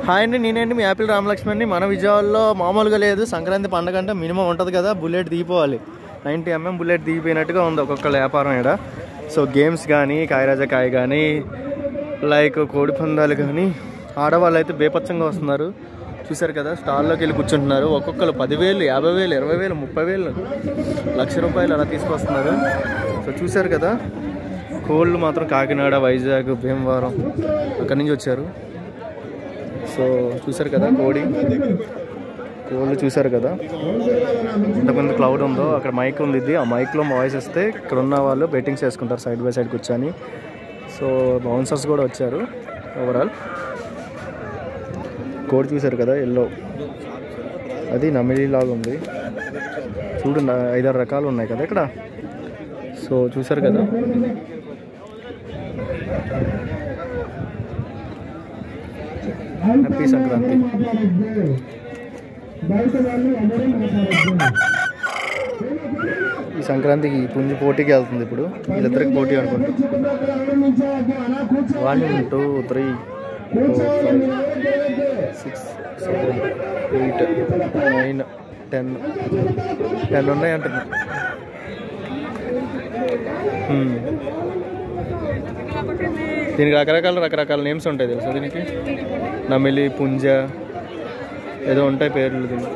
Hi అండి, నేనేంటి మీ Apple రామలక్ష్మణ్ని. మన విజయవాడలో మామూలుగా లేదు, సంక్రాంతి పండుగ అంటే మినిమం ఉంటుంది కదా, బుల్లెట్ దిగిపోవాలి. 90mm బుల్లెట్ దిగిపోయినట్టుగా ఉంది ఒక్కొక్క వ్యాపారం ఇక్కడ. సో గేమ్స్ కానీ, కాయరాజకాయ కానీ, లైక్ కోడి పందాలు కానీ, ఆడవాళ్ళు అయితే బేపచ్చంగా వస్తున్నారు. చూసారు కదా, స్టాల్లోకి వెళ్ళి కూర్చుంటున్నారు. ఒక్కొక్కరు 10,000, 50,000, 20,000, 30,000, ₹1,00,000 అలా తీసుకొస్తున్నారు. సో చూసారు కదా, కోళ్ళు మాత్రం కాకినాడ, వైజాగ్, భీమవరం అక్కడి నుంచి వచ్చారు. సో చూసారు కదా, కోళ్ళు చూసారు కదా, ఇంతకుముందు క్లౌడ్ ఉందో అక్కడ మైక్ ఉంది. ఇది ఆ మైక్లో వాయిస్ వస్తే ఇక్కడ ఉన్న వాళ్ళు బెట్టింగ్స్ వేసుకుంటారు సైడ్ బై సైడ్ కూర్చొని. సో బౌన్సర్స్ కూడా వచ్చారు. ఓవరాల్ కోడి చూసారు కదా, ఎల్లో, అది నమిలి లాగా ఉంది. చూడు 5-6 రకాలు ఉన్నాయి కదా ఇక్కడ. సో చూసారు కదా, హ్యాపీ సంక్రాంతి. ఈ సంక్రాంతికి పుంజు పోటీకి వెళ్తుంది. ఇప్పుడు వీళ్ళిద్దరికి పోటీ అనుకుంటా. 1, 2, 3, 4, 5, 6, 7, 8, 9, 10 ఉన్నాయి అంటున్నా. దీనికి రకరకాల నేమ్స్ ఉంటాయి తెలుసా దీనికి. నమిలి, పుంజ ఏదో ఉంటాయి పేర్లు దీనికి.